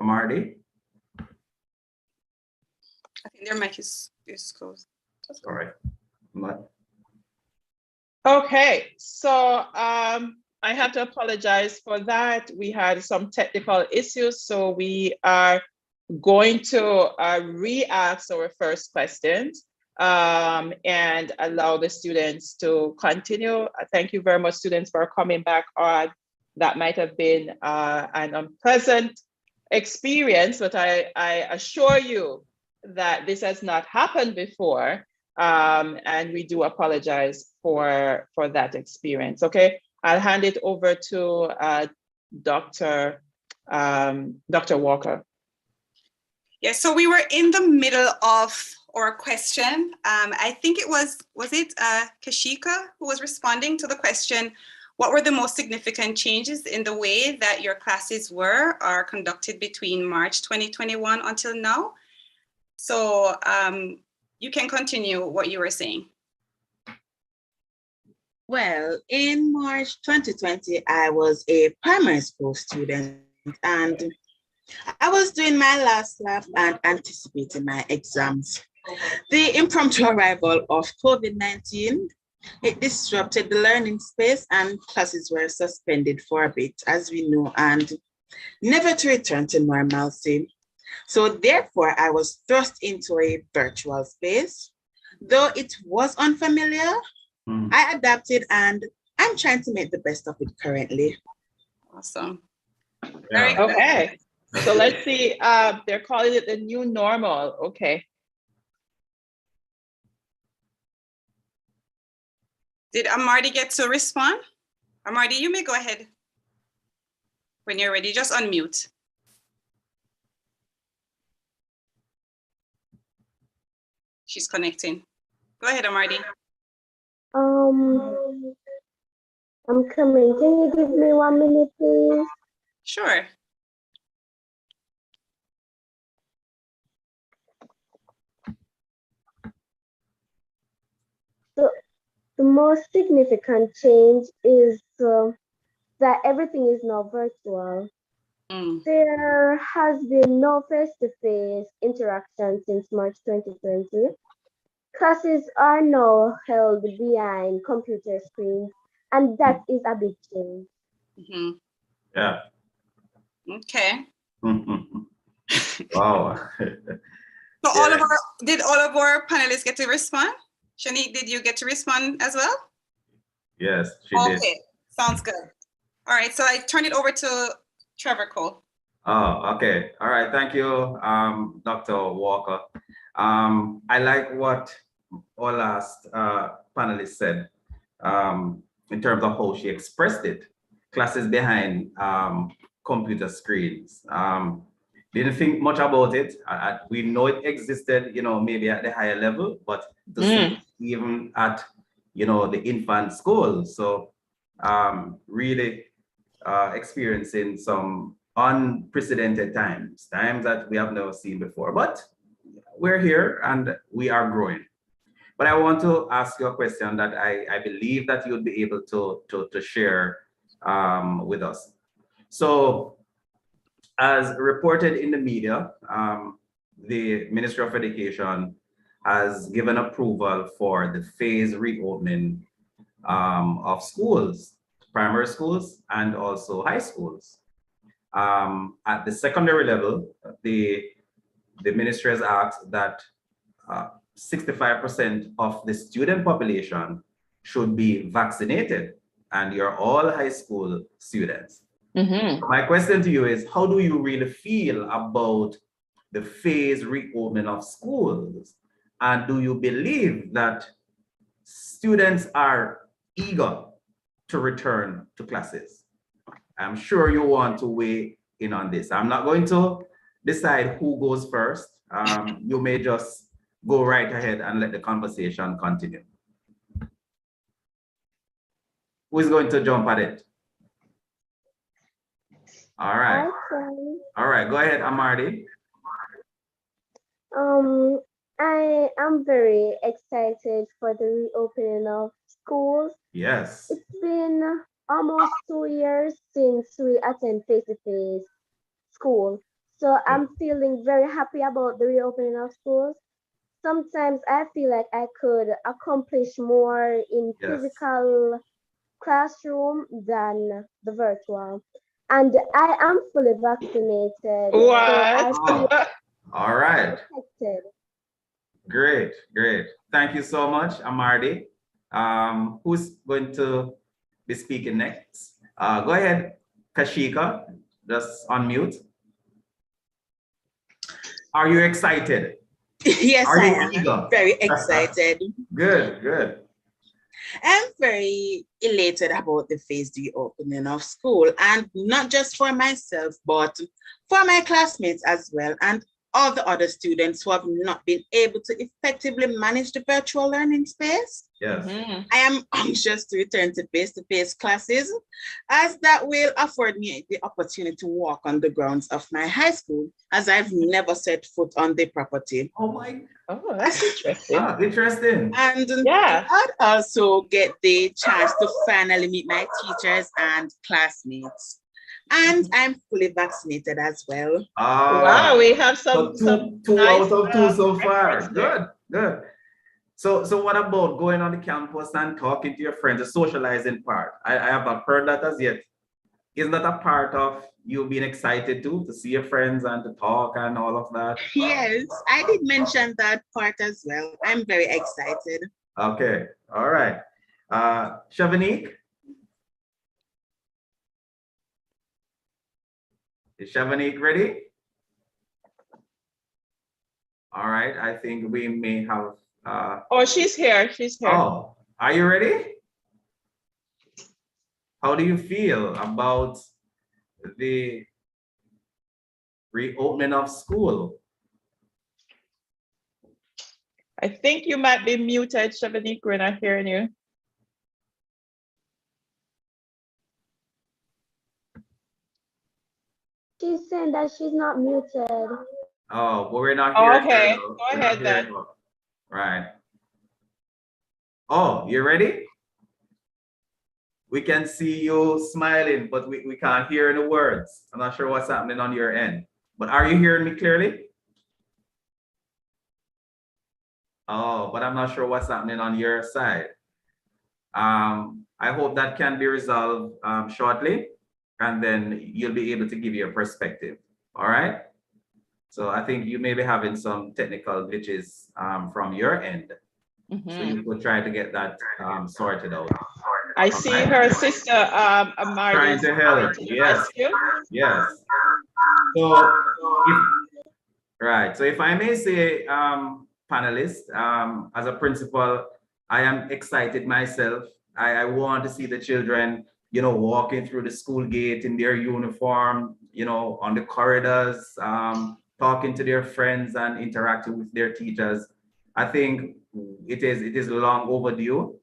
Marty? I think their mic is closed. All right. Okay, so I have to apologize for that. We had some technical issues, so we are going to re-ask our first questions and allow the students to continue. Thank you very much, students, for coming back on. That might have been an unpleasant experience, but I assure you that this has not happened before. And we do apologize for that experience. Okay, I'll hand it over to Dr. Walker. Yeah, so we were in the middle of our question. I think it was it Kashika who was responding to the question, what were the most significant changes in the way that your classes were or are conducted between March 2021 until now? So you can continue what you were saying. Well, in March 2020, I was a primary school student and I was doing my last lap and anticipating my exams. The impromptu arrival of COVID-19, it disrupted the learning space and classes were suspended for a bit, as we know, and never to return to normalcy. So therefore, I was thrust into a virtual space. Though it was unfamiliar, I adapted and I'm trying to make the best of it currently. Awesome. Yeah. Okay, so let's see, they're calling it the new normal, okay. Did Amardi get to respond? Amardi, you may go ahead. When you're ready, just unmute. She's connecting. Go ahead, Amardi. I'm coming. Can you give me 1 minute, please? Sure. So the most significant change is that everything is now virtual. There has been no face-to-face interaction since March 2020. Classes are now held behind computer screens, and that is a big change. Yeah. Okay. Wow. So did all of our panelists get to respond? Shawnee, did you get to respond as well? Yes, she did. Okay, sounds good. All right, so I turn it over to Trevor Cole. Oh, okay. All right. Thank you, Dr. Walker. I like what our last panelist said in terms of how she expressed it. Classes behind computer screens. Didn't think much about it. We know it existed, maybe at the higher level, but to see even at, the infant school. So really experiencing some unprecedented times that we have never seen before, but we're here and we are growing. But I want to ask you a question that I believe that you'll be able to share with us. So as reported in the media, the Ministry of Education has given approval for the phased reopening of schools, primary schools, and also high schools. At the secondary level, the ministry has asked that 65% of the student population should be vaccinated, and you're all high school students. My question to you is, how do you really feel about the phased reopening of schools? And do you believe that students are eager to return to classes? I'm sure you want to weigh in on this. I'm not going to decide who goes first. You may just go right ahead and let the conversation continue. Who is going to jump at it? All right. Okay. All right, go ahead, Amardi. I am very excited for the reopening of schools. Yes. It's been almost 2 years since we attend face-to-face school. So I'm feeling very happy about the reopening of schools. Sometimes I feel like I could accomplish more in Yes. physical classroom than the virtual. And I am fully vaccinated, so I feel What? All right. protected. Great, great. Thank you so much, Amardi. Who's going to be speaking next? Go ahead, Kashika, just unmute. Are you excited? Yes, Are I you am eager? very excited. Good, good. I'm very elated about the phased reopening of school, and not just for myself, but for my classmates as well, and all the other students who have not been able to effectively manage the virtual learning space. Yes. I am anxious to return to face-to-face classes, as that will afford me the opportunity to walk on the grounds of my high school, as I've never set foot on the property. Oh my. Oh, that's interesting. Interesting. And Yeah. I'd also get the chance to finally meet my teachers and classmates. And I'm fully vaccinated as well. Wow, we have some two nice, out of two so far. reference there. Good, good. So what about going on the campus and talking to your friends, the socializing part? I have not heard that as yet. Isn't that a part of you being excited to see your friends and to talk and all of that? Yes, I did mention that part as well. I'm very excited. Okay, all right. Shavanique? Is Shavanique ready? All right, I think we may have. Oh, she's here. She's here. Oh, are you ready? How do you feel about the reopening of school? I think you might be muted, Shavanique. We're not hearing you. She's saying that she's not muted. Oh, but we're not Oh, hearing okay. her, though. Go We're not ahead hearing then. her. Right. Oh, you ready? We can see you smiling, but we can't hear the words. I'm not sure what's happening on your end. But are you hearing me clearly? Oh, but I'm not sure what's happening on your side. I hope that can be resolved shortly, and then you'll be able to give your perspective. All right. So I think you may be having some technical glitches from your end. So you could try to get that sorted out. I see her sister, Amari, Trying to help. Yes. Yes. So, right. So if I may say, panelists, as a principal, I am excited myself. I want to see the children, walking through the school gate in their uniform, on the corridors, talking to their friends and interacting with their teachers. I think it is long overdue.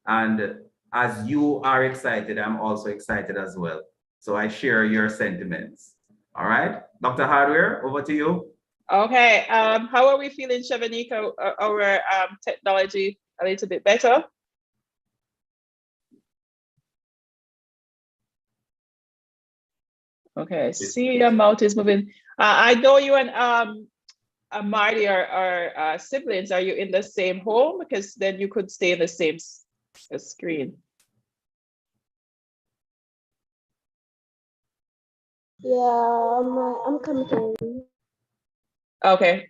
And as you are excited, I'm also excited as well. So I share your sentiments. All right, Dr. Hardware, over to you. Okay, how are we feeling, Shavanique? Our technology a little bit better? Okay, see your mouth is moving. I know you and Marty are siblings. Are you in the same home? Because then you could stay in the same screen. Yeah, I'm coming. Okay.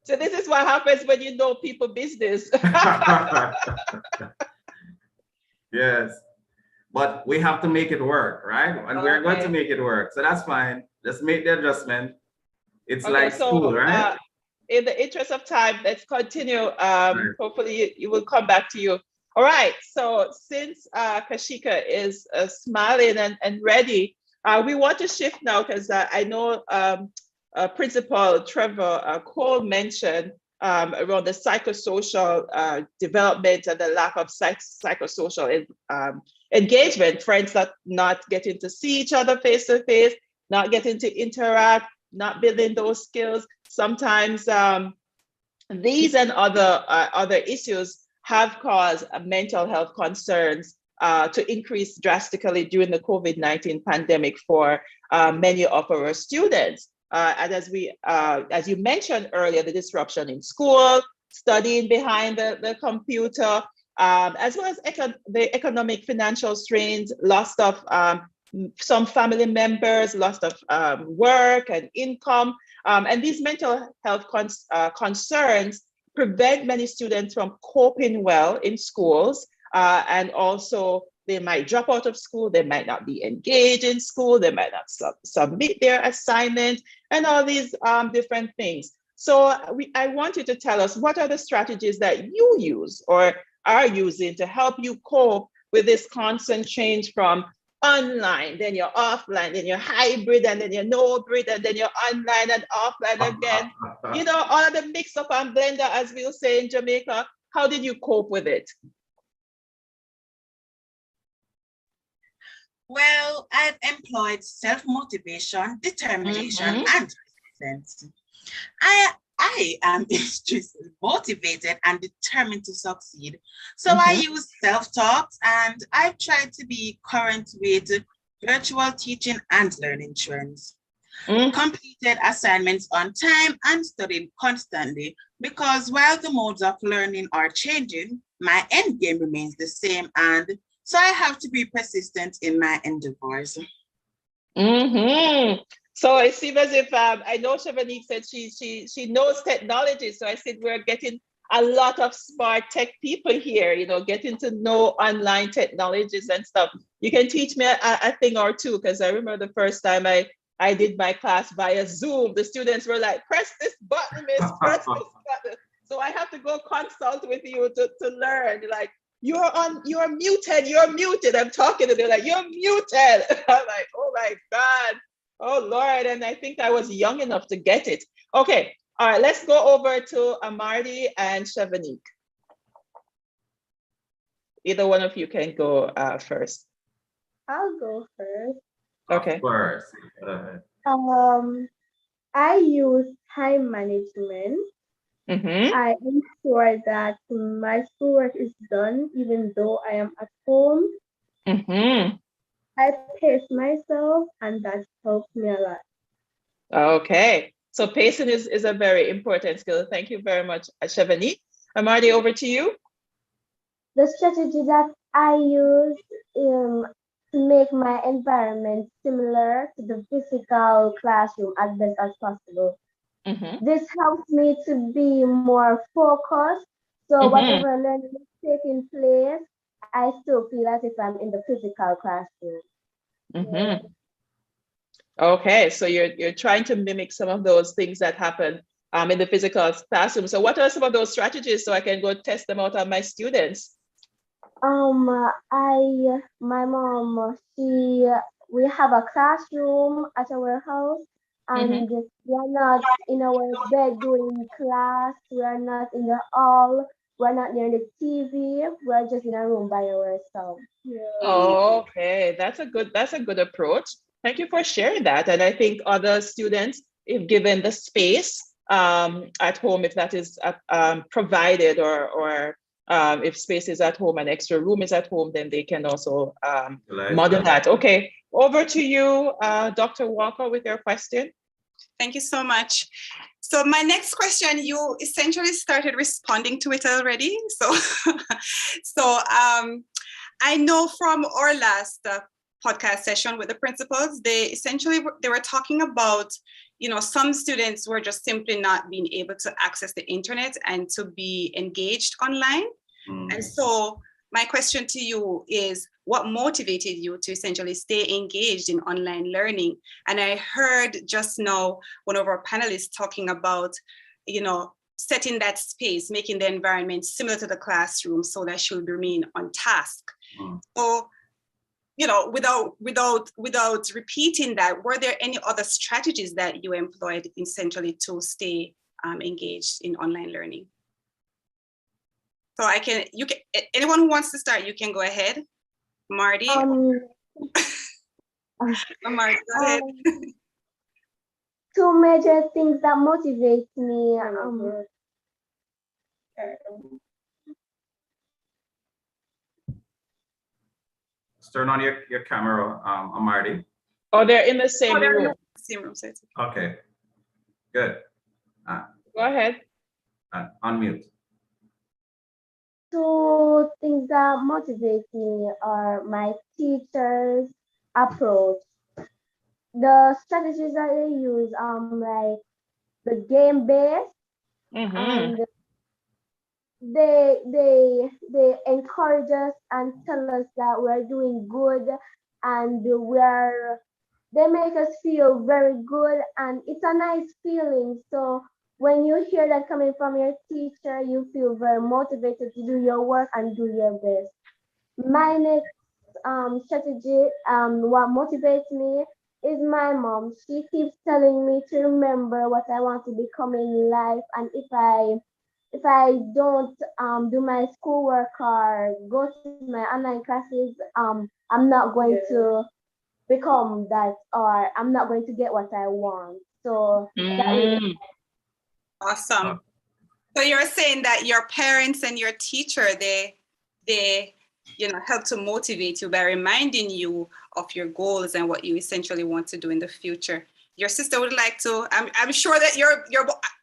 So this is what happens when you know people business. Yes, but we have to make it work, right? And we're going to make it work. So that's fine. Just make the adjustment. It's like school, right? In the interest of time, let's continue. Hopefully you will come back to you. All right, so since Kashika is smiling and ready, we want to shift now because I know Principal Trevor Cole mentioned around the psychosocial development and the lack of psychosocial engagement, friends not getting to see each other face to face, not getting to interact, not building those skills. Sometimes these and other issues have caused mental health concerns to increase drastically during the COVID-19 pandemic for many of our students. And as you mentioned earlier, the disruption in school, studying behind the computer, as well as the economic financial strains, loss of some family members, loss of work and income. And these mental health concerns prevent many students from coping well in schools. And also they might drop out of school, they might not be engaged in school, they might not submit their assignment, and all these different things. So I want you to tell us, what are the strategies that you use or are using to help you cope with this constant change from online, then you're offline, then you're hybrid, and then you're no-hybrid, and then you're online and offline again. You know, all of the mix up and blender, as we'll say in Jamaica. How did you cope with it? Well, I've employed self-motivation, determination, and persistence. I am extremely motivated and determined to succeed. So I use self-talks, and I've tried to be current with virtual teaching and learning trends. Completed assignments on time and studied constantly, because while the modes of learning are changing, my end game remains the same, and so I have to be persistent in my endeavors. So it seems as if I know Shawnee said she knows technology. So I said we're getting a lot of smart tech people here, you know, getting to know online technologies and stuff. You can teach me a thing or two, because I remember the first time I did my class via Zoom, the students were like, press this button, miss, press this button. So I have to go consult with you to learn, like, you're muted. I'm talking to them like, you're muted. I'm like, oh my God. Oh Lord, and I think I was young enough to get it. Okay, all right, let's go over to Amardi and Shawnee. Either one of you can go first. I'll go first. Okay. First. I use time management. I ensure that my schoolwork is done even though I am at home. I pace myself, and that helps me a lot. Okay, so pacing is a very important skill. Thank you very much, Shawnee. Amardi, over to you. The strategy that I use to make my environment similar to the physical classroom as best as possible. This helps me to be more focused. So whatever learning is taking place, I still feel as if I'm in the physical classroom. Okay, so you're trying to mimic some of those things that happen in the physical classroom. So what are some of those strategies so I can go test them out on my students? My mom, we have a classroom at our house, and we are not in our bed doing class. We are not in the hall. We're not near the TV. We're just in a room by ourselves. Okay, that's a good approach. Thank you for sharing that. And I think other students, if given the space at home, if that is provided, or if space is at home and extra room is at home, then they can also model that. Okay, over to you, Dr. Walker, with your question. Thank you so much. So my next question, you essentially started responding to it already. So I know from our last podcast session with the principals, they were talking about, you know, some students were just simply not being able to access the internet and to be engaged online. And so my question to you is, what motivated you to essentially stay engaged in online learning? And I heard just now one of our panelists talking about, you know, setting that space, making the environment similar to the classroom so that she would remain on task. So, you know, without repeating that, were there any other strategies that you employed essentially to stay engaged in online learning? So anyone who wants to start, you can go ahead. Marty. Marty, go ahead. Two major things that motivate me. turn on your camera, Amardi. Oh, they're in the same room. Same room, so it's Okay, good. Go ahead. Unmute. Two things that motivate me are my teachers' approach. The strategies that they use, like the game based, and they encourage us and tell us that we're doing good, and they make us feel very good, and it's a nice feeling. So when you hear that coming from your teacher, you feel very motivated to do your work and do your best. My next strategy, what motivates me is my mom. She keeps telling me to remember what I want to become in life, and if I don't do my schoolwork or go to my online classes, I'm not going to become that, or I'm not going to get what I want. So that really awesome. So you're saying that your parents and your teacher, they help to motivate you by reminding you of your goals and what you essentially want to do in the future. Your sister would like to. I'm sure that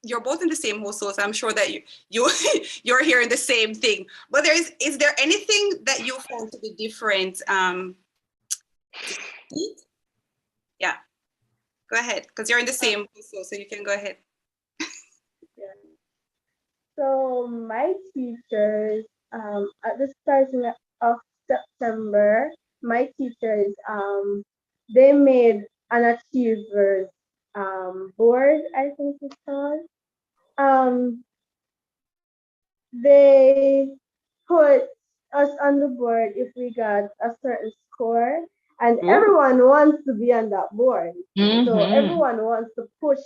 you're both in the same household, so I'm sure that you're hearing the same thing. But is there anything that you found to be different? Yeah, go ahead, because you're in the same household, so you can go ahead. So my teachers, at the starting of September, my teachers, they made an achievers board, I think it's called. They put us on the board if we got a certain score, and everyone wants to be on that board. So everyone wants to push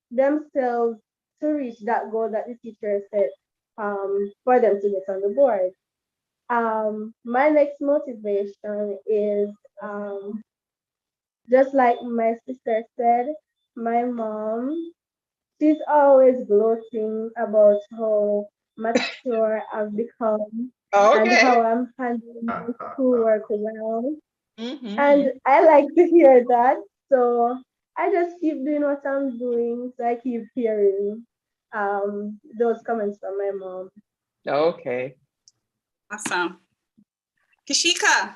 themselves to reach that goal that the teacher set for them to get on the board. My next motivation is just like my sister said, my mom, she's always gloating about how mature I've become and how I'm handling my schoolwork well. And I like to hear that. So I just keep doing what I'm doing. So I keep hearing those comments from my mom. Okay. Awesome. Kashika,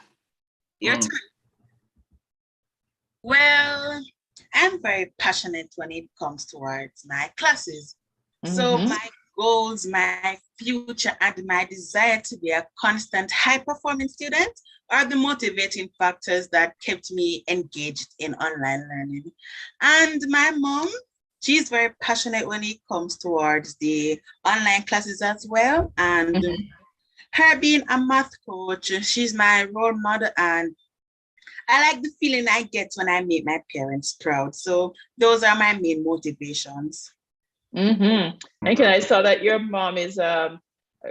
your turn. Well, I'm very passionate when it comes towards my classes. So my goals, my future, and my desire to be a constant high-performing student are the motivating factors that kept me engaged in online learning. And my mom, she's very passionate when it comes towards the online classes as well. And her being a math coach, she's my role model, and I like the feeling I get when I make my parents proud. So those are my main motivations. And I saw that your mom is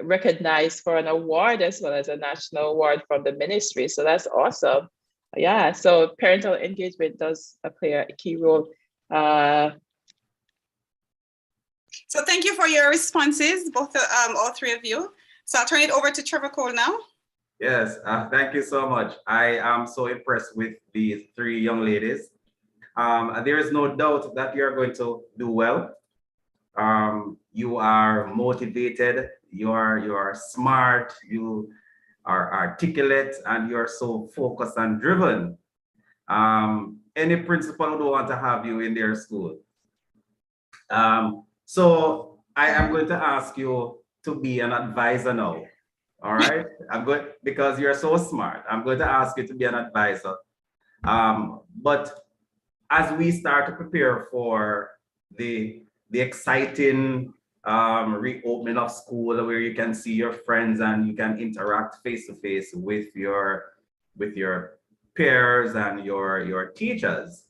recognized for an award as well as a national award from the ministry. So that's awesome. Yeah, so parental engagement does play a key role. So thank you for your responses, both all three of you. So I'll turn it over to Trevor Cole now. Yes, thank you so much. I am so impressed with these three young ladies. There is no doubt that you're going to do well. You are motivated, you are smart, you are articulate, and you're so focused and driven. Any principal would want to have you in their school. So I am going to ask you to be an advisor now. All right, because you're so smart, I'm going to ask you to be an advisor. But as we start to prepare for the exciting reopening of school, where you can see your friends and you can interact face to face with your peers and your teachers,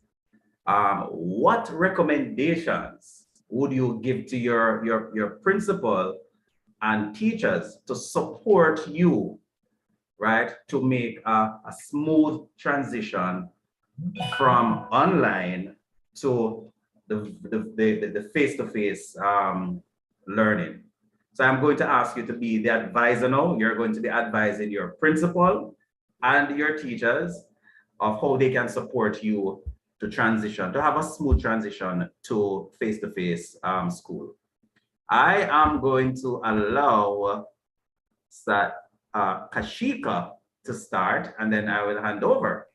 what recommendations would you give to your principal and teachers to support you, right, to make a smooth transition from online to the face-to-face learning? So I'm going to ask you to be the advisor now. You're going to be advising your principal and your teachers of how they can support you to transition, to have a smooth transition to face-to-face school. I am going to allow Kashika to start, and then I will hand over.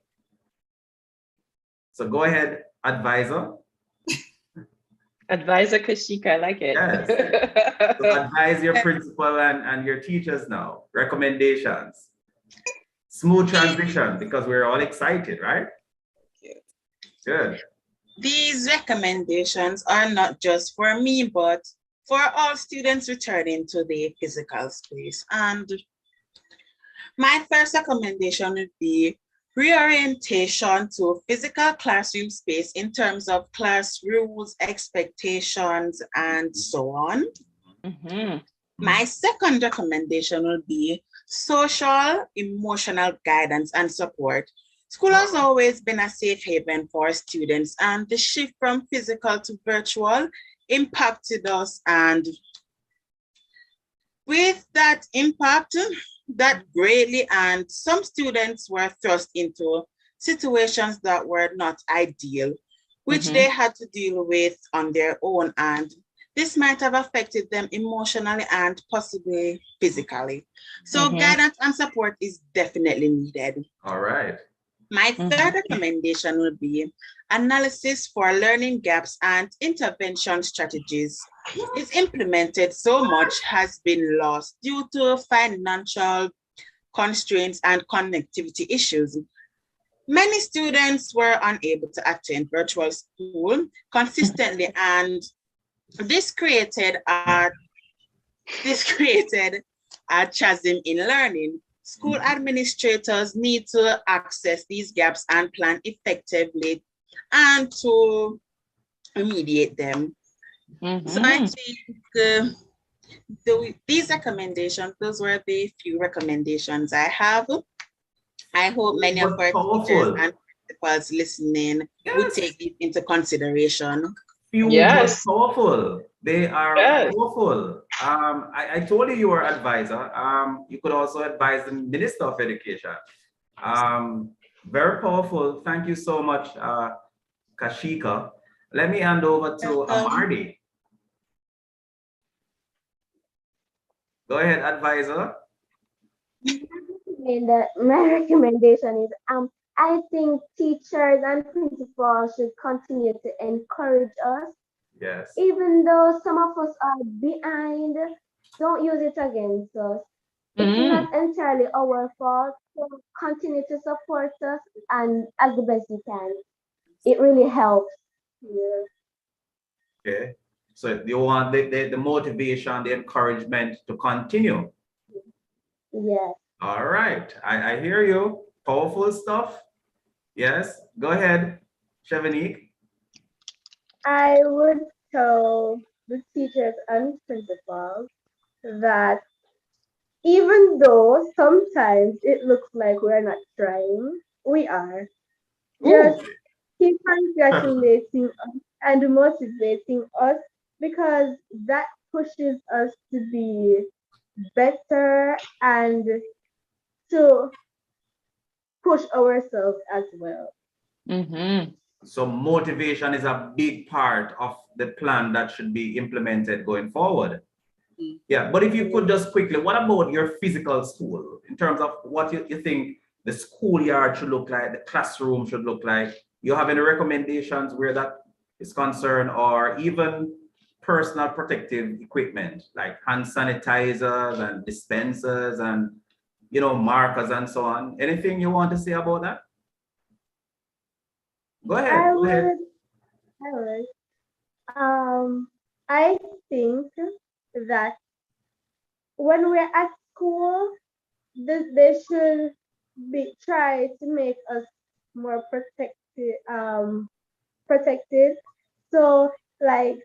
So go ahead, advisor. Advisor Kashika, I like it. Yes. So advise your principal and your teachers now. Recommendations. Smooth transition, because we're all excited, right? Good. These recommendations are not just for me, but for all students returning to the physical space. And my first recommendation would be reorientation to physical classroom space in terms of class rules, expectations, and so on. My second recommendation will be social, emotional guidance and support. School has always been a safe haven for students, and the shift from physical to virtual impacted us. And with that impact, that greatly, and some students were thrust into situations that were not ideal, which they had to deal with on their own. And this might have affected them emotionally and possibly physically. So guidance and support is definitely needed. All right. My third recommendation would be analysis for learning gaps and intervention strategies. Is implemented so much has been lost due to financial constraints and connectivity issues. Many students were unable to attend virtual school consistently, and this created a chasm in learning. School administrators need to access these gaps and plan effectively and to remediate them. So I think these recommendations, those were the few recommendations I have. I hope many of our teachers and principals listening would take these into consideration. Yes. Powerful. They are powerful. I told you you were advisor. You could also advise the Minister of Education. Very powerful. Thank you so much, Kashika. Let me hand over to Amardi. Go ahead, advisor. My recommendation is I think teachers and principals should continue to encourage us. Yes. Even though some of us are behind, don't use it against us. It's not entirely our fault. So continue to support us and as the best you can. It really helps. Yeah. Okay. So you want the motivation, the encouragement to continue. Yes. All right. I hear you. Powerful stuff. Yes. Go ahead, Shavanique. I would tell the teachers and principals that even though sometimes it looks like we're not trying, we are. Just keep congratulating us and motivating us because that pushes us to be better and to push ourselves as well. So motivation is a big part of the plan that should be implemented going forward. Yeah, but if you could just quickly, what about your physical school in terms of what you think the schoolyard should look like, the classroom should look like? You have any recommendations where that is concerned, or even personal protective equipment like hand sanitizers and dispensers and markers and so on? Anything you want to say about that? Go ahead. Go ahead. I think that when we're at school, they should try to make us more protected. So, like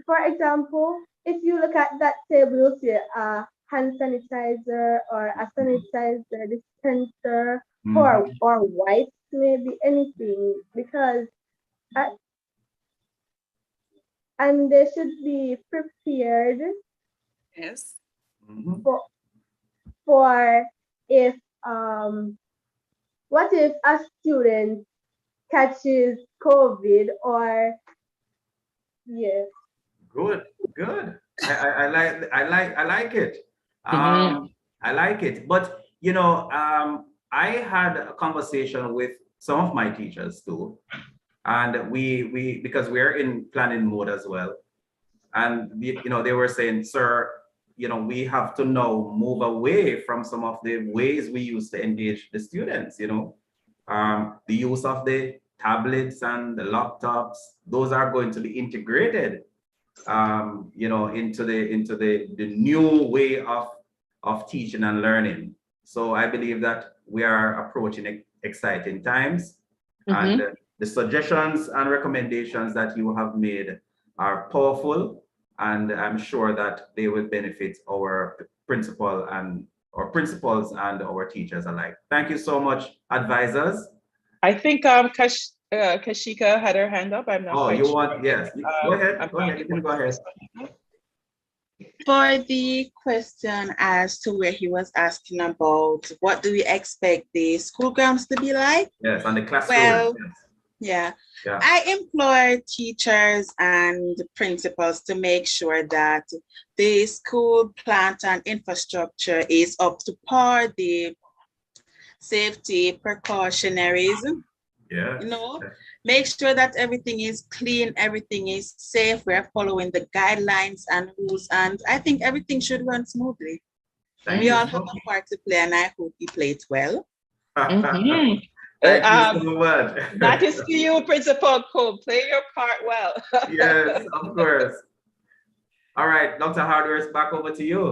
for example, if you look at that table, you'll see a hand sanitizer or a sanitizer dispenser or wipes, maybe anything, because and they should be prepared. Yes. For if what if a student catches COVID or yes. Good, good. I like it. Mhm. I like it. But you know, I had a conversation with some of my teachers too, and we because we're in planning mode as well. And you know, they were saying, sir, you know, we have to now move away from some of the ways we used to engage the students, you know. The use of the tablets and the laptops, those are going to be integrated you know, into the new way of teaching and learning. So I believe that we are approaching exciting times, and Mhm. the suggestions and recommendations that you have made are powerful, and I'm sure that they will benefit our principals and our teachers alike. Thank you so much, advisors. I think Kashika had her hand up. I'm not Oh, quite you sure. want, yes, go ahead, I'm go not ahead, you able can to go ahead. respond. For the question as to where he was asking about what do we expect the school grounds to be like? Yes, and the classroom. Well, Yes. yeah, Yeah. I employ teachers and principals to make sure that the school plant and infrastructure is up to par, the safety precautionaries, you Yes. know, make sure that everything is clean, everything is safe, we're following the guidelines and rules, and I think everything should run smoothly. Thank We you all so have a part to play, and I hope we play it well. Mhm. Thank you so much. That is to you, Principal Cole. Play your part well. Yes, of course. All right, Dr. Hardware, it's back over to you.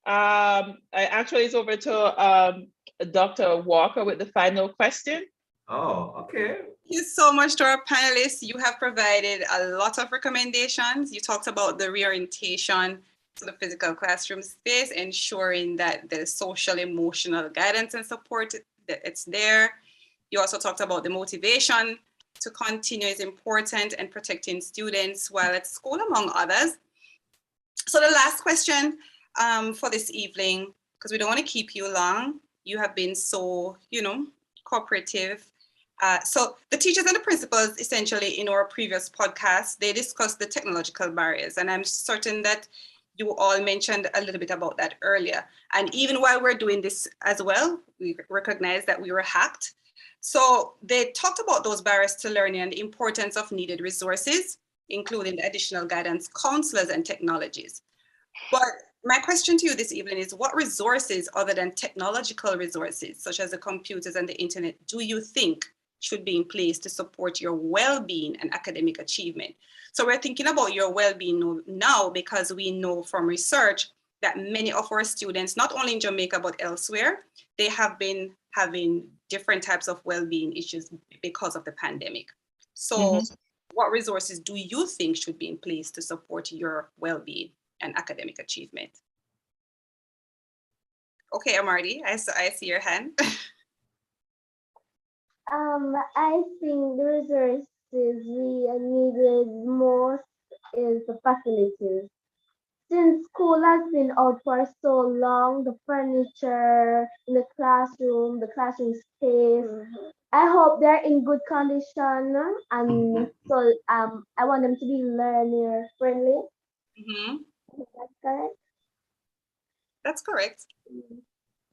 Actually, it's over to Dr. Walker with the final question. Oh, okay. Thank you so much to our panelists. You have provided a lot of recommendations. You talked about the reorientation to the physical classroom space, ensuring that the social emotional guidance and support that it's there. You also talked about the motivation to continue is important and protecting students while at school, among others. So the last question for this evening, because we don't want to keep you long. You have been so, cooperative. So the teachers and the principals, essentially in our previous podcast, they discussed the technological barriers. And I'm certain that you all mentioned a little bit about that earlier. And even while we're doing this as well, we recognize that we were hacked. So they talked about those barriers to learning and the importance of needed resources, including additional guidance counselors and technologies. But my question to you this evening is, what resources other than technological resources, such as the computers and the internet, do you think should be in place to support your well-being and academic achievement? So we're thinking about your well-being now because we know from research that many of our students, not only in Jamaica, but elsewhere, they have been having different types of well-being issues because of the pandemic. So what resources do you think should be in place to support your well-being and academic achievement? Okay, Amardi, I see your hand. I think the resources we needed most is the facilities. Since school has been out for so long, the furniture in the classroom space, I hope they're in good condition, and so I want them to be learner friendly. Mm-hmm. That's correct. That's correct.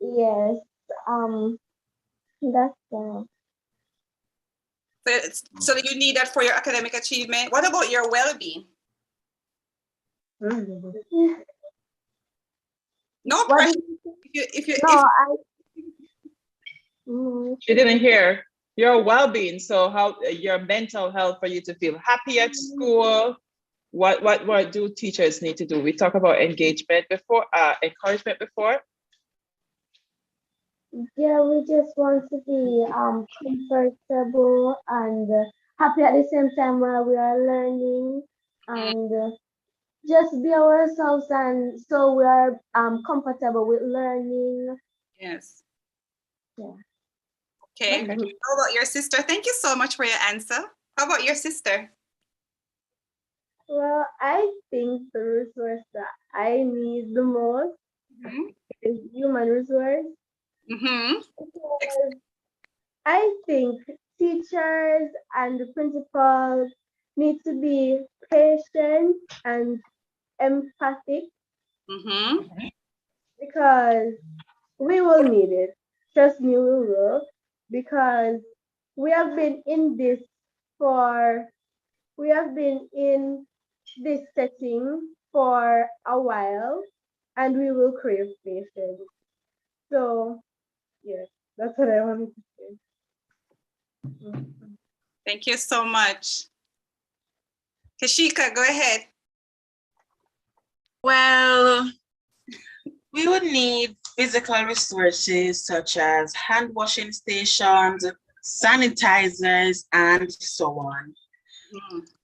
Yes. That's So you need that for your academic achievement. What about your well-being? No What pressure. did you say? She didn't hear your well-being. So how your mental health for you to feel happy at school. What do teachers need to do? We talk about engagement before, encouragement before. Yeah, we just want to be comfortable and happy at the same time while we are learning, and just be ourselves, and so we are comfortable with learning. Yes. Yeah. Okay. How about your sister? Thank you so much for your answer. How about your sister? Well, I think the resource that I need the most is human resource. Mm-hmm. Because I think teachers and the principals need to be patient and empathic because we will need it. Trust me, we will. Because we have been in this for, we have been in this setting for a while and we will crave patience. So, yes, that's what I wanted to say. Thank you so much. Kashika, go ahead. Well, we would need physical resources such as hand washing stations, sanitizers, and so on.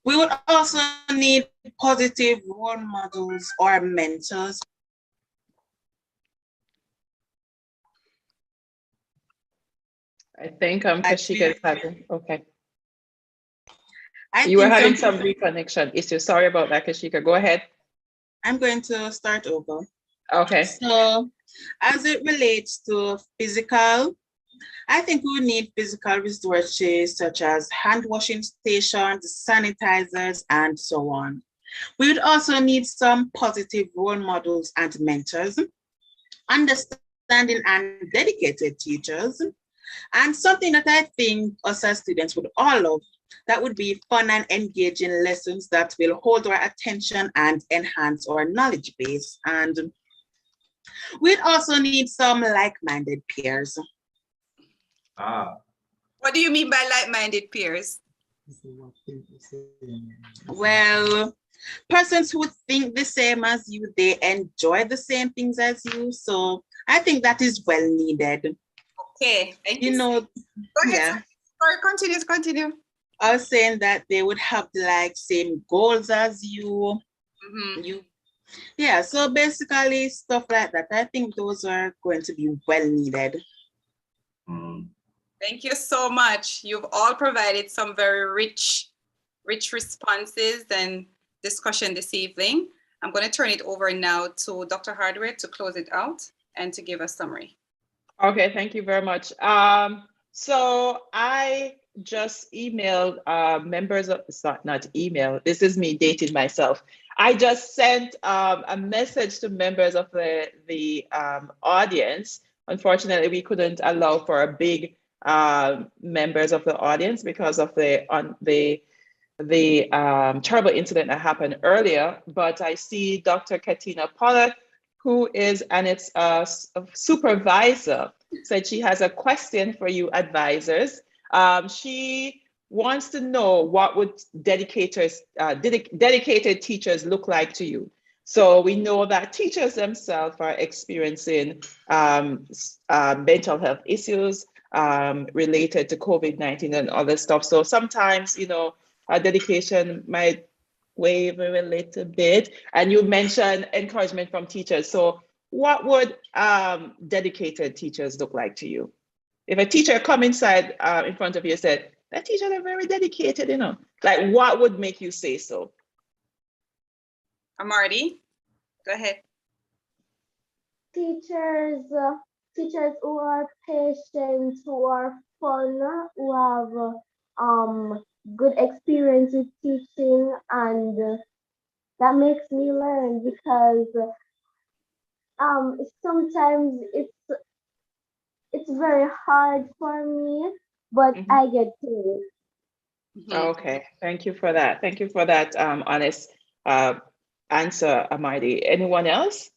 We would also need positive role models or mentors. I think Kashika is having, okay. I You were think having some reconnection issues. Sorry about that, Kashika. Go ahead. I'm going to start over. Okay. So as it relates to physical, I think we need physical resources such as hand washing stations, sanitizers, and so on. We would also need some positive role models and mentors, understanding and dedicated teachers, and something that I think us as students would all love, that would be fun and engaging lessons that will hold our attention and enhance our knowledge base. And we'd also need some like-minded peers. What do you mean by like-minded peers? Well, persons who think the same as you, they enjoy the same things as you. So I think that is well needed. Okay, thank you. Know, go ahead. Yeah. Continue. I was saying that they would have the like same goals as you. Yeah, so basically stuff like that. I think those are going to be well needed. Thank you so much. You've all provided some very rich responses and discussion this evening. I'm going to turn it over now to Dr. Hardware to close it out and to give a summary. Okay, thank you very much. So I just emailed members of, not email, this is me dating myself. I just sent a message to members of the audience. Unfortunately, we couldn't allow for a big members of the audience because of the terrible incident that happened earlier. But I see Dr. Katina Pollack, who is Annette's supervisor, said she has a question for you advisors. She wants to know what would dedicated teachers look like to you. So we know that teachers themselves are experiencing mental health issues related to COVID-19 and other stuff. So sometimes, you know, our dedication might waver a little bit. And you mentioned encouragement from teachers. So what would dedicated teachers look like to you? If a teacher come inside in front of you and said, that teacher, they're very dedicated, you know, like what would make you say so? Amarty, go ahead. Teachers who are patient, who are fun, who have good experience with teaching, and that makes me learn because sometimes it's very hard for me, but I get through it. Okay, thank you for that. Thank you for that honest answer, Amarty. Anyone else?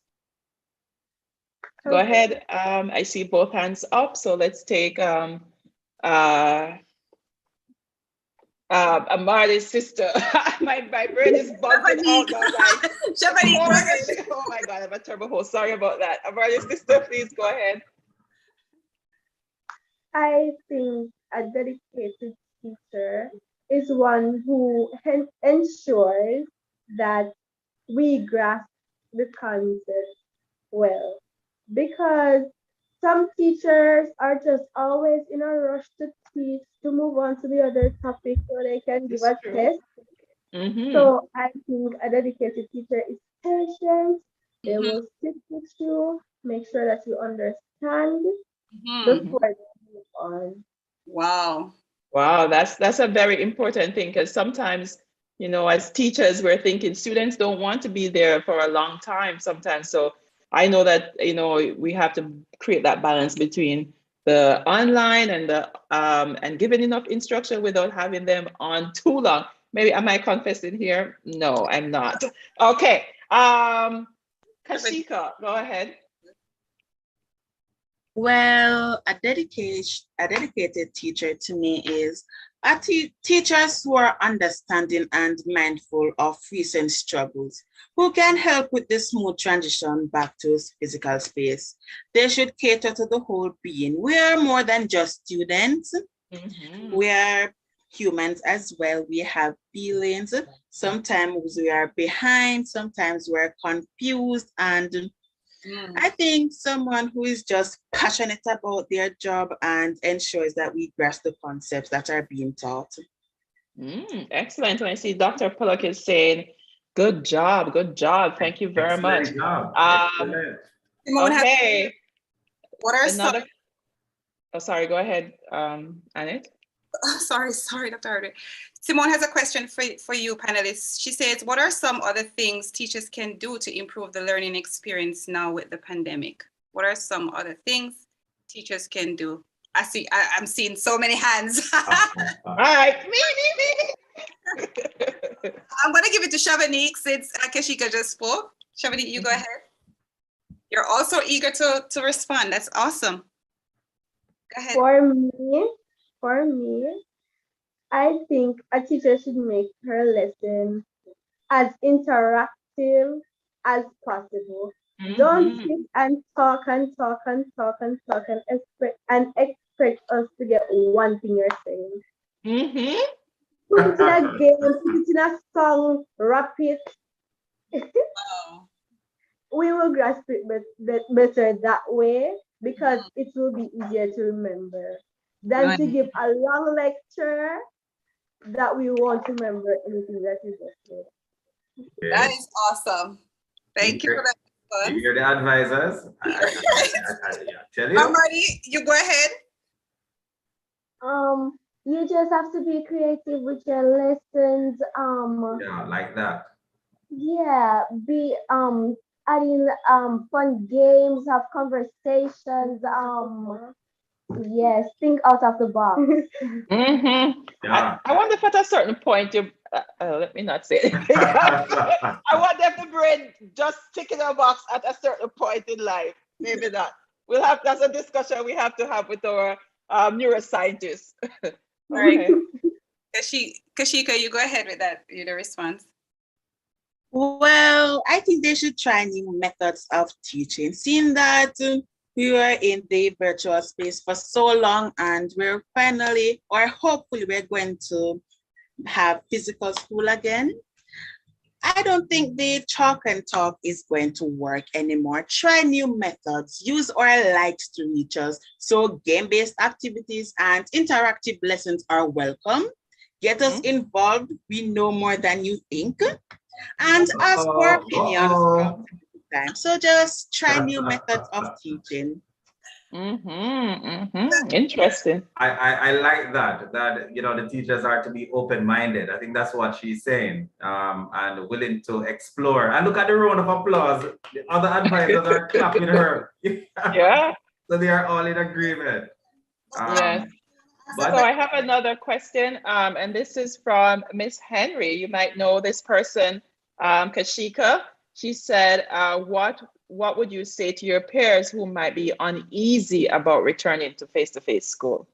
Go ahead. I see both hands up, so let's take Amarty's sister. my brain is bumping out now, guys. Oh my God, I'm a terrible host. Sorry about that. Amarty's sister, please go ahead. I think a dedicated teacher is one who ensures that we grasp the concept well, because some teachers are just always in a rush to teach, to move on to the other topic so they can give a test. So I think a dedicated teacher is patient. They will sit with you, make sure that you understand before they move on. Wow. Wow, that's a very important thing, because sometimes, you know, as teachers, we're thinking students don't want to be there for a long time sometimes. So I know that, you know, we have to create that balance between the online and the and giving enough instruction without having them on too long. Maybe am I confessing here? No, I'm not. Okay. Kashika, go ahead. Well, a dedicated teacher to me is teachers who are understanding and mindful of recent struggles, who can help with the smooth transition back to physical space. They should cater to the whole being. We are more than just students. We are humans as well. We have feelings. Sometimes we are behind, sometimes we're confused, and I think someone who is just passionate about their job and ensures that we grasp the concepts that are being taught. Excellent. And I see Dr. Pollock is saying, good job, good job. Thank you very much. Excellent job. Excellent. Okay. What are some? Another. Oh, sorry. Go ahead, Annette. Sorry, Dr. Harder. Simone has a question for you, panelists. She says, what are some other things teachers can do to improve the learning experience now with the pandemic? What are some other things teachers can do? I'm seeing so many hands. All right, me. I'm going to give it to Shawnee since Kashika just spoke. Shawnee, you go ahead. You're also eager to respond. That's awesome. Go ahead. For me, I think a teacher should make her lesson as interactive as possible. Don't sit and talk and talk and talk and talk and expect us to get one thing you're saying. Put it in a game, put it in a song, rap it. We will grasp it better that way, because it will be easier to remember than to give a long lecture that we won't remember anything that you just said. Okay. That is awesome. Thank you for that response. You're the advisors. I tell you. Somebody, you go ahead. You just have to be creative with your lessons. Yeah, like that. Yeah, be adding fun games, have conversations. Yes, think out of the box. Yeah. I wonder if at a certain point you let me not say it. I want them to brain just tick in a box at a certain point in life. Maybe not. That's a discussion we have to have with our neuroscientists. All right. Kashika, you go ahead with that, the response. Well, I think they should try new methods of teaching, seeing that we were in the virtual space for so long, and we're finally, or hopefully we're going to have physical school again. I don't think the chalk and talk is going to work anymore. Try new methods, use our lights to reach us. So game-based activities and interactive lessons are welcome. Get us involved. We know more than you think. And ask for opinions from time to time. So just try new methods of teaching. Interesting. I like that you know, the teachers are to be open-minded. I think that's what she's saying, and willing to explore. And look at the round of applause. The other advisors are clapping her. Yeah. So they are all in agreement. Yes. So I have another question, and this is from Miss Henry. You might know this person, Kashika. She said, what would you say to your peers who might be uneasy about returning to face-to-face school?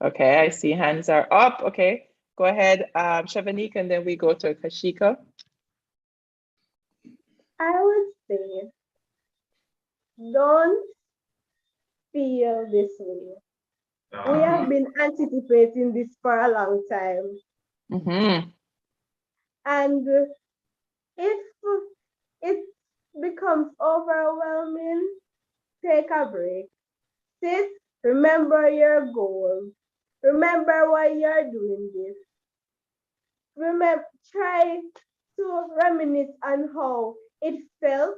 Okay, I see hands are up. Okay, go ahead, Shavanique, and then we go to Kashika. I would say, don't feel this way. We have been anticipating this for a long time. And if it becomes overwhelming, take a break. Sit, remember your goals. Remember why you're doing this. Try to reminisce on how it felt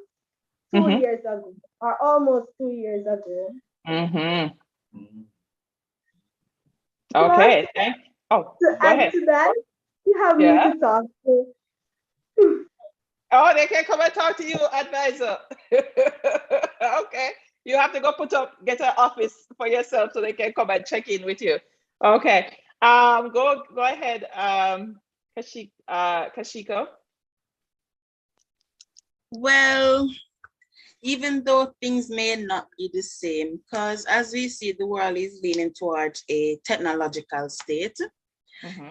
2 years ago, or almost 2 years ago. Okay, thank you. Oh, To go add ahead. to that, you have me Yeah. to talk to. Oh, they can come and talk to you, advisor. Okay. You have to go get an office for yourself so they can come and check in with you. Okay. Go ahead, Kashiko. Well, even though things may not be the same, because as we see, the world is leaning towards a technological state,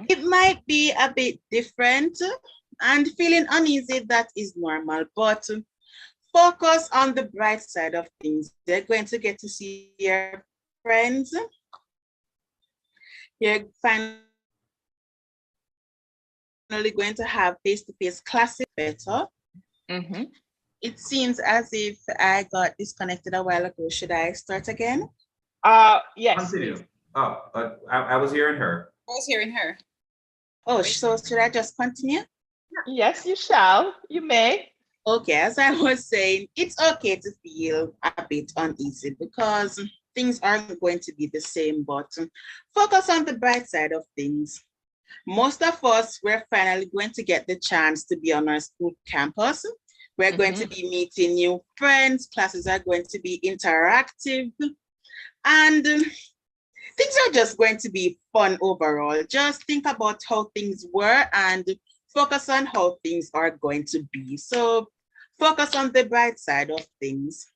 it might be a bit different and feeling uneasy, that is normal, but focus on the bright side of things. They're going to get to see your friends. You're finally going to have face-to-face classes better. It seems as if I got disconnected a while ago. Should I start again? Yes. Continue. Please. Oh, I was hearing her. I was hearing her. Oh, so should I just continue? Yes, you shall. You may. Okay, as I was saying, it's okay to feel a bit uneasy because things aren't going to be the same, but focus on the bright side of things. Most of us, we're finally going to get the chance to be on our school campus. We're going to be meeting new friends. Classes are going to be interactive. And things are just going to be fun overall. Just think about how things were and focus on how things are going to be. So focus on the bright side of things.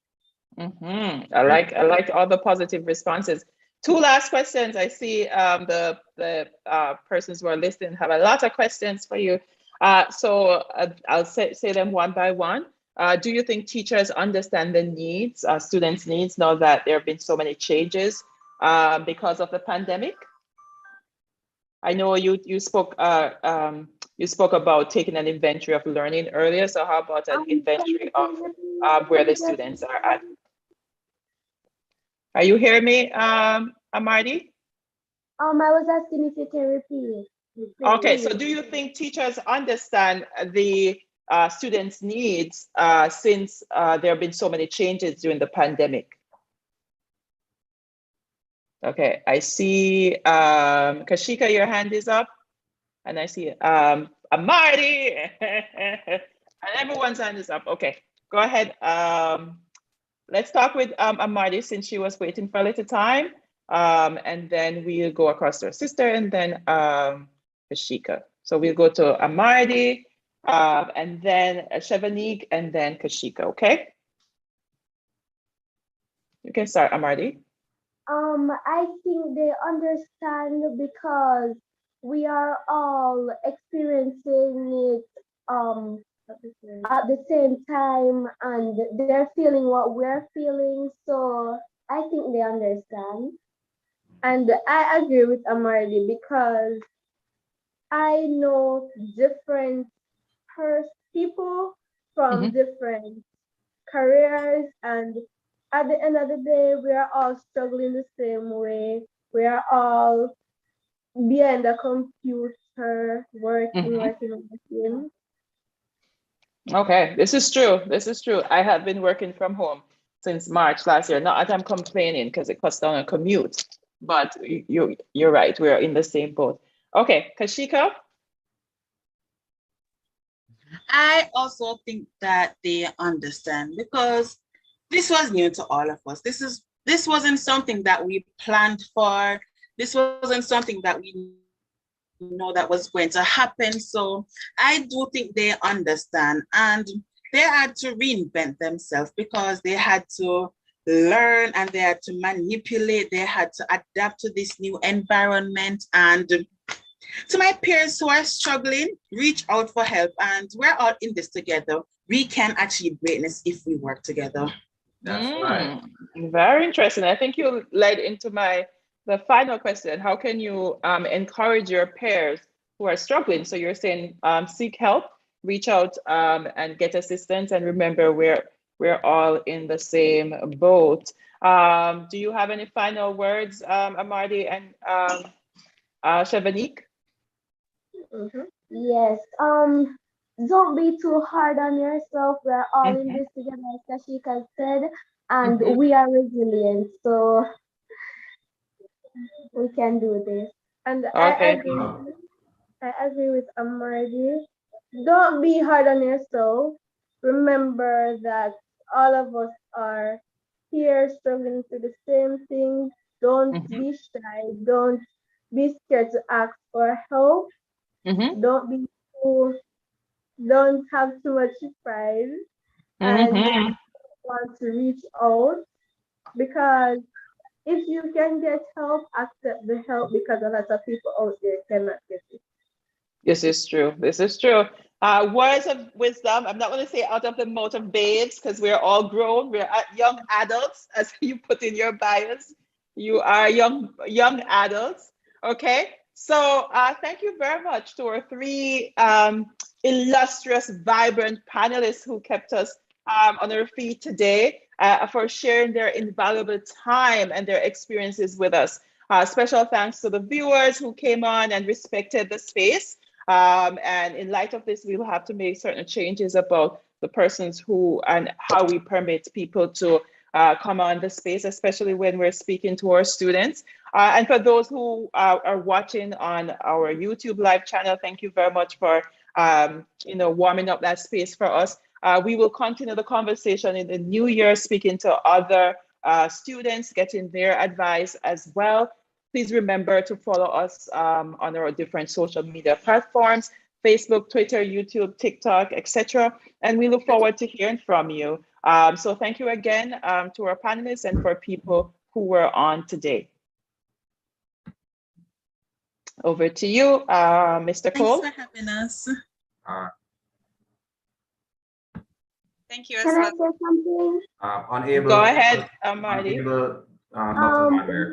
I like all the positive responses. Two last questions. I see the persons who are listening have a lot of questions for you. So I'll say them one by one. Do you think teachers understand the needs, students' needs, now that there have been so many changes because of the pandemic? I know you spoke about taking an inventory of learning earlier. So how about an inventory of where the students are at? Are you hearing me, Amadi? I was asking if you can repeat. Okay, so do you think teachers understand the students' needs since there have been so many changes during the pandemic? Okay, I see Kashika, your hand is up. And I see Amadi, and everyone's hand is up. Okay, go ahead. Let's talk with Amadi since she was waiting for a little time. And then we'll go across to her sister and then Kashika. So we'll go to Amadi and then Shevanique and then Kashika, okay? You can start, Amadi. I think they understand because we are all experiencing it at the same time, and they're feeling what we're feeling. So I think they understand. And I agree with Amardi because I know different people from different careers, and at the end of the day, we are all struggling the same way. We are all behind the computer, working. Okay, this is true. This is true. I have been working from home since March last year. Not that I'm complaining because it cuts down a commute, but you're right. We're in the same boat. Okay, Kashika. I also think that they understand because this was new to all of us. This wasn't something that we planned for. This wasn't something that we know that was going to happen. So I do think they understand, and they had to reinvent themselves because they had to learn and they had to manipulate. They had to adapt to this new environment. And to my peers who are struggling, reach out for help, and we're all in this together. We can achieve greatness if we work together. That's right. Very interesting. I think you led into the final question. How can you encourage your peers who are struggling? So you're saying seek help, reach out and get assistance, and remember we're all in the same boat. Do you have any final words, Amadi and Shevanique? Yes. Don't be too hard on yourself. We're all in this together, as Kashika said, and we are resilient. So we can do this. And Okay. I agree with Amardi. Don't be hard on yourself. Remember that all of us are here struggling through the same thing. Don't Mhm. be shy. Don't be scared to ask for help. Mhm. Don't be too, don't have too much pride and Mhm. want to reach out, because if you can get help, accept the help, because a lot of people out there cannot get it. This is true. This is true. Words of wisdom. I'm not going to say out of the mouth of babes because we're all grown. We're young adults, as you put in your bios. You are young adults. Okay. So thank you very much to our three illustrious, vibrant panelists who kept us on our feet today for sharing their invaluable time and their experiences with us. Special thanks to the viewers who came on and respected the space. And in light of this, we will have to make certain changes about the persons who and how we permit people to come on the space, especially when we're speaking to our students. And for those who are watching on our YouTube live channel, thank you very much for warming up that space for us. We will continue the conversation in the new year, speaking to other students, getting their advice as well. Please remember to follow us on our different social media platforms, Facebook, Twitter, YouTube, TikTok, etc. And we look forward to hearing from you. So thank you again to our panelists and for people who were on today. Over to you, Mr. Cole. Thanks for having us. Thank you as Can I well. say something? Unable. Go ahead, Marty. Unable. We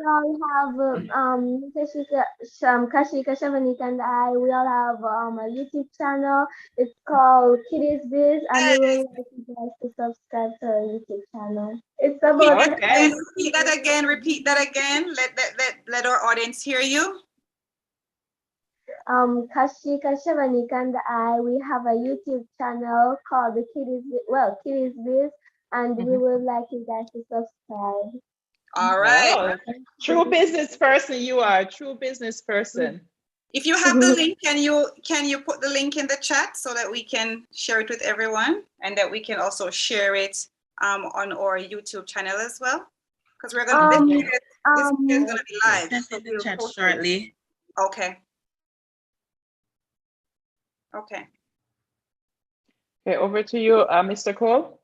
all have Kashika, Shavanik, and I. We all have a YouTube channel. It's called Kitty's Biz, and we would like you guys to subscribe to our YouTube channel. It's about Okay. Repeat that again. Repeat that again. Let our audience hear you. Kashika, Shavanik, and I. We have a YouTube channel called the Kitty's Biz, and we would like you guys to subscribe. All right. Oh, true business person you are. True business person. If you have the link, can you put the link in the chat so that we can share it with everyone, and that we can also share it on our YouTube channel as well? Because we're gonna this video is gonna be live. Send in the chat shortly. Okay. Okay. Okay, over to you, Mr. Cole.